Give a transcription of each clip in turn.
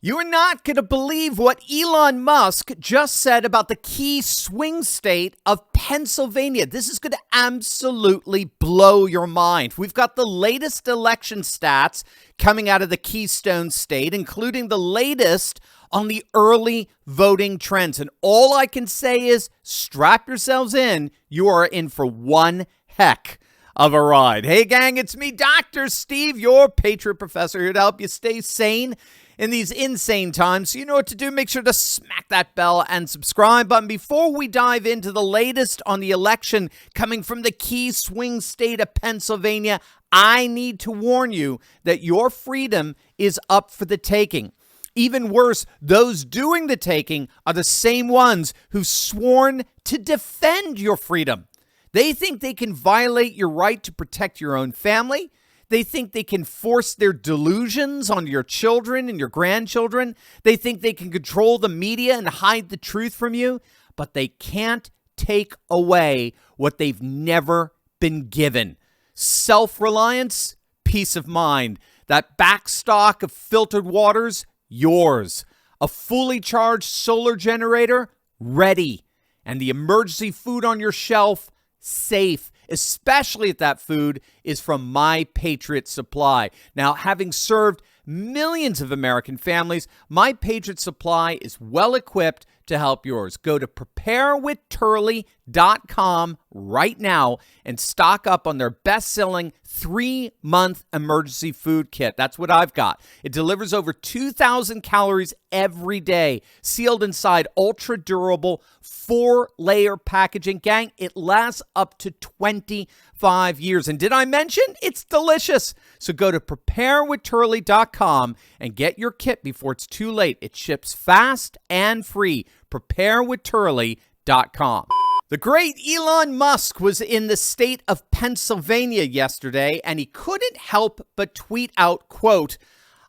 You are not going to believe what Elon Musk just said about the key swing state of Pennsylvania. This is going to absolutely blow your mind. We've got the latest election stats coming out of the Keystone State, including the latest on the early voting trends. And all I can say is strap yourselves in. You are in for one heck of a ride. Hey, gang, it's me, Dr. Steve, your Patriot Professor, here to help you stay sane in these insane times. So you know what to do. Make sure to smack that bell and subscribe button. Before we dive into the latest on the election coming from the key swing state of Pennsylvania, I need to warn you that your freedom is up for the taking. Even worse, those doing the taking are the same ones who've sworn to defend your freedom. They think they can violate your right to protect your own family. They think they can force their delusions on your children and your grandchildren. They think they can control the media and hide the truth from you, but they can't take away what they've never been given. Self-reliance, peace of mind. That backstock of filtered waters, yours. A fully charged solar generator, ready. And the emergency food on your shelf, safe, especially if that food is from My Patriot Supply. Now, having served millions of American families, My Patriot Supply is well equipped to help yours. Go to preparewithturley.com right now and stock up on their best-selling 3-month emergency food kit. That's what I've got. It delivers over 2,000 calories every day, sealed inside ultra-durable 4-layer packaging. Gang, it lasts up to 25 years. And did I mention it's delicious? So go to preparewithturley.com and get your kit before it's too late. It ships fast and free. Preparewithturley.com. The great Elon Musk was in the state of Pennsylvania yesterday, and he couldn't help but tweet out, quote,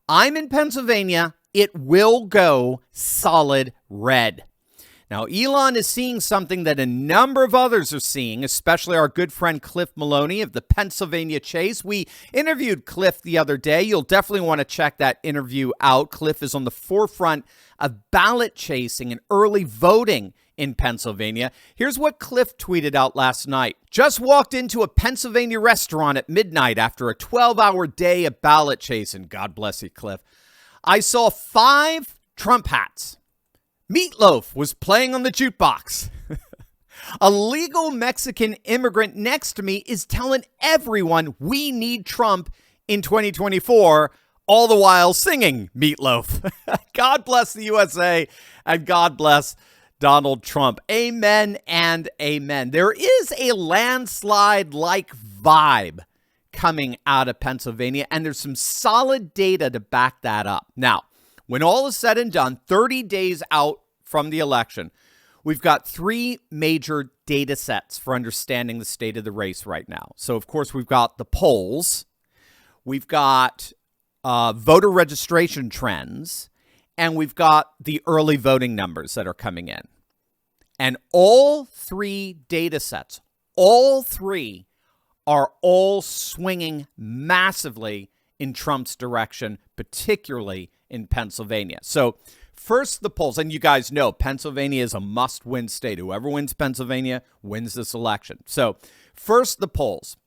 "I'm in Pennsylvania. It will go solid red." Now, Elon is seeing something that a number of others are seeing, especially our good friend Cliff Maloney of the Pennsylvania Chase. We interviewed Cliff the other day. You'll definitely want to check that interview out. Cliff is on the forefront of ballot chasing and early voting in Pennsylvania. Here's what Cliff tweeted out last night. Just walked into a Pennsylvania restaurant at midnight after a 12-hour day of ballot chasing. God bless you, Cliff. I saw 5 Trump hats. Meatloaf was playing on the jukebox. A legal Mexican immigrant next to me is telling everyone we need Trump in 2024, all the while singing Meatloaf. God bless the USA and God bless Donald Trump. Amen and amen. There is a landslide-like vibe coming out of Pennsylvania, and there's some solid data to back that up. Now, when all is said and done, 30 days out from the election, we've got 3 major data sets for understanding the state of the race right now. So, of course, we've got the polls, we've got voter registration trends, and we've got the early voting numbers that are coming in. And all 3 data sets, all 3 are all swinging massively in Trump's direction, particularly in Pennsylvania. So first, the polls. And you guys know Pennsylvania is a must-win state. Whoever wins Pennsylvania wins this election. So first, the polls.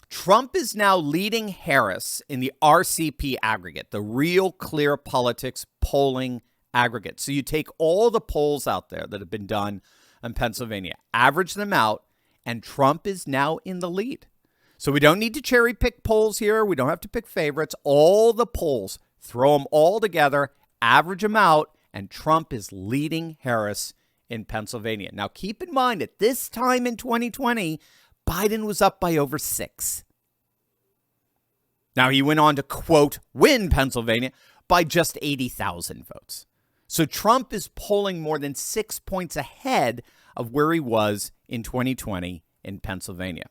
Trump is now leading Harris in the RCP aggregate, the Real Clear Politics polling aggregate. So you take all the polls out there that have been done in Pennsylvania, average them out, and Trump is now in the lead. So we don't need to cherry pick polls here. We don't have to pick favorites. All the polls, throw them all together, average them out, and Trump is leading Harris in Pennsylvania. Now, keep in mind, at this time in 2020, Biden was up by over 6. Now, he went on to, quote, win Pennsylvania by just 80,000 votes. So Trump is polling more than 6 points ahead of where he was in 2020 in Pennsylvania.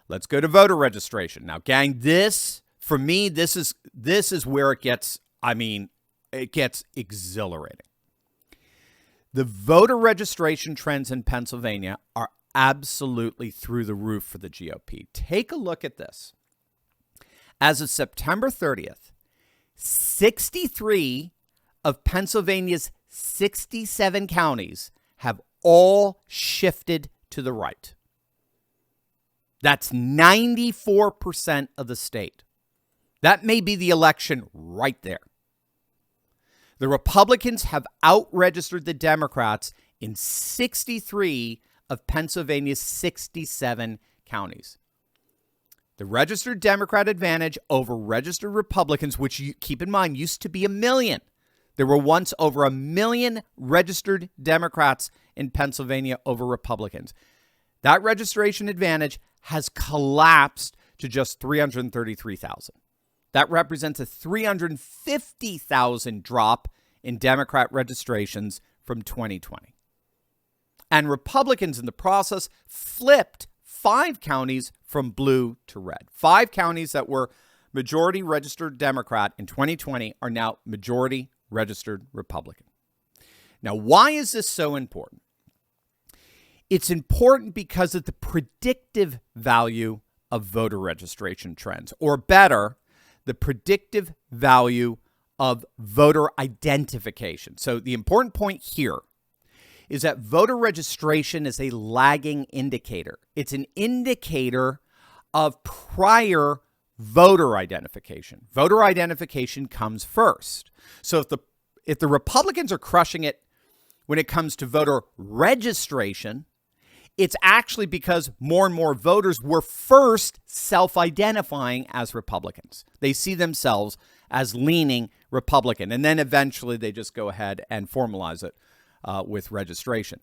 Let's go to voter registration. Now, gang, this, for me, this is where it gets, it gets exhilarating. The voter registration trends in Pennsylvania are absolutely through the roof for the GOP. Take a look at this. As of September 30th, 63 of Pennsylvania's 67 counties have all shifted to the right. That's 94% of the state. That may be the election right there. The Republicans have out-registered the Democrats in 63 of Pennsylvania's 67 counties. The registered Democrat advantage over registered Republicans, which you keep in mind used to be 1 million. There were once over 1 million registered Democrats in Pennsylvania over Republicans. That registration advantage has collapsed to just 333,000. That represents a 350,000 drop in Democrat registrations from 2020. And Republicans in the process flipped 5 counties from blue to red. 5 counties that were majority registered Democrat in 2020 are now majority registered Republican. Now, why is this so important? It's important because of the predictive value of voter registration trends, or better, the predictive value of voter identification. So the important point here is that voter registration is a lagging indicator. It's an indicator of prior voter identification. Voter identification comes first. So if the Republicans are crushing it when it comes to voter registration, it's actually because more and more voters were first self-identifying as Republicans. They see themselves as leaning Republican, and then eventually they just go ahead and formalize it with registration.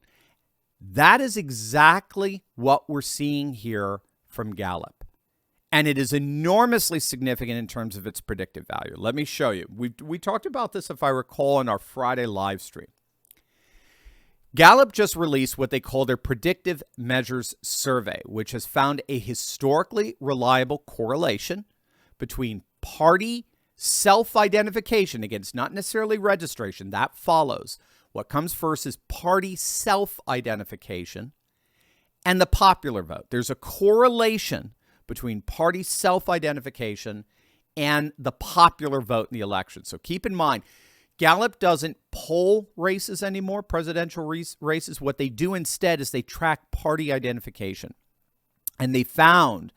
That is exactly what we're seeing here from Gallup, and it is enormously significant in terms of its predictive value. Let me show you. We talked about this, if I recall, in our Friday live stream. Gallup just released what they call their Predictive Measures Survey, which has found a historically reliable correlation between party self-identification, against not necessarily registration, that follows. What comes first is party self-identification and the popular vote. There's a correlation between party self-identification and the popular vote in the election. So keep in mind, Gallup doesn't poll races anymore, presidential races. What they do instead is they track party identification. And they found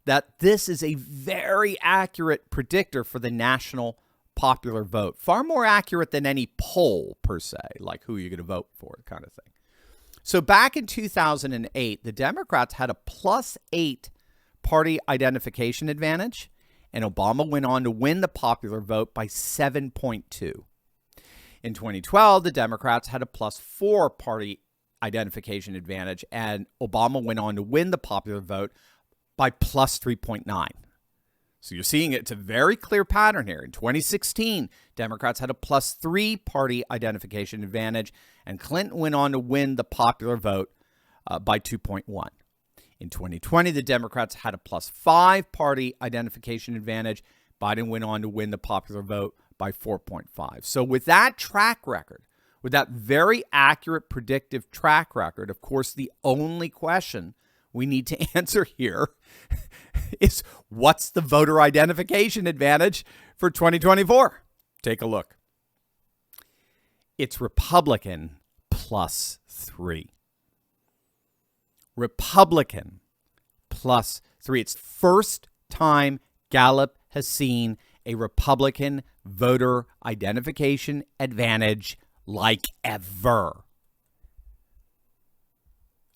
that this is a very accurate predictor for the national popular vote. Far more accurate than any poll, per se, like who you're going to vote for, kind of thing. So back in 2008, the Democrats had a +8 party identification advantage, and Obama went on to win the popular vote by 7.2. In 2012, the Democrats had a +4 party identification advantage, and Obama went on to win the popular vote by +3.9. So you're seeing it's a very clear pattern here. In 2016, Democrats had a +3 party identification advantage, and Clinton went on to win the popular vote by 2.1. In 2020, the Democrats had a +5 party identification advantage. Biden went on to win the popular vote by 4.5. So with that track record, with that very accurate predictive track record, of course, the only question we need to answer here is, what's the voter identification advantage for 2024? Take a look. It's Republican +3. Republican +3. It's first time Gallup has seen a Republican voter identification advantage like ever.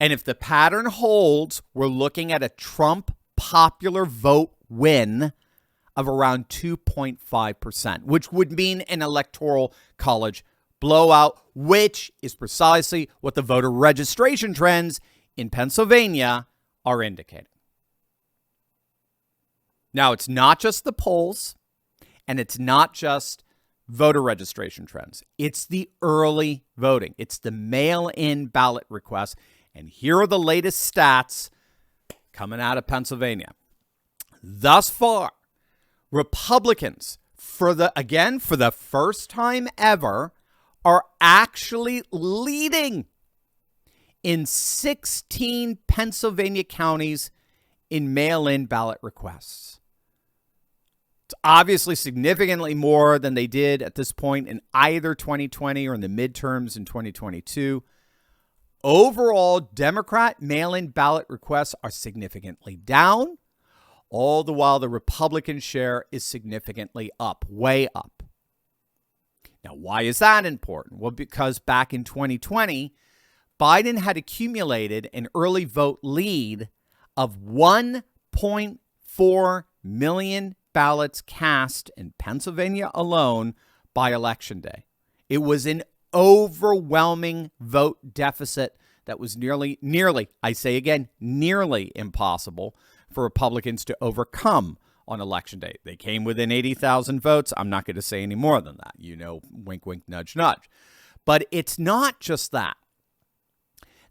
And if the pattern holds, we're looking at a Trump popular vote win of around 2.5%, which would mean an electoral college blowout, which is precisely what the voter registration trends in Pennsylvania are indicating. Now, it's not just the polls, and it's not just voter registration trends. It's the early voting. It's the mail-in ballot requests. And here are the latest stats coming out of Pennsylvania. Thus far, Republicans, for the first time ever, are actually leading in 16 Pennsylvania counties in mail-in ballot requests. It's obviously significantly more than they did at this point in either 2020 or in the midterms in 2022. Overall, Democrat mail-in ballot requests are significantly down, all the while the Republican share is significantly up, way up. Now, why is that important? Well, because back in 2020, Biden had accumulated an early vote lead of 1.4 million ballots cast in Pennsylvania alone by Election Day. It was an overwhelming vote deficit that was nearly, I say again, nearly impossible for Republicans to overcome on Election Day. They came within 80,000 votes. I'm not going to say any more than that. Wink, wink, nudge, nudge. But it's not just that.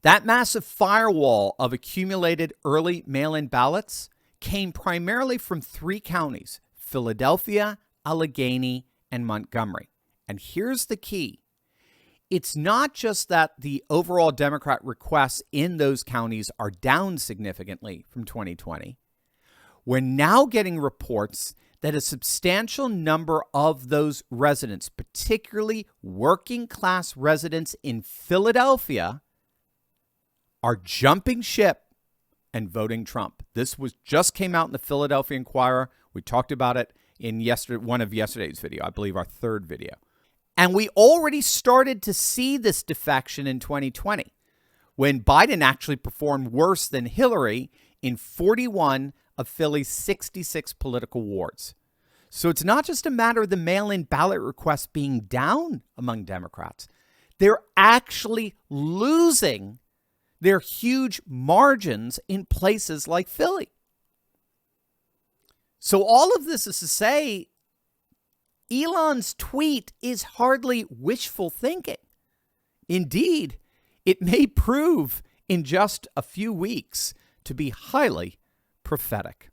That massive firewall of accumulated early mail-in ballots came primarily from 3 counties, Philadelphia, Allegheny, and Montgomery. And here's the key. It's not just that the overall Democrat requests in those counties are down significantly from 2020. We're now getting reports that a substantial number of those residents, particularly working class residents in Philadelphia, are jumping ship and voting Trump. This just came out in the Philadelphia Inquirer. We talked about it in one of yesterday's video, I believe our 3rd video. And we already started to see this defection in 2020 when Biden actually performed worse than Hillary in 41 of Philly's 66 political wards. So it's not just a matter of the mail-in ballot requests being down among Democrats. They're actually losing their huge margins in places like Philly. So all of this is to say, Elon's tweet is hardly wishful thinking. Indeed, it may prove in just a few weeks to be highly prophetic.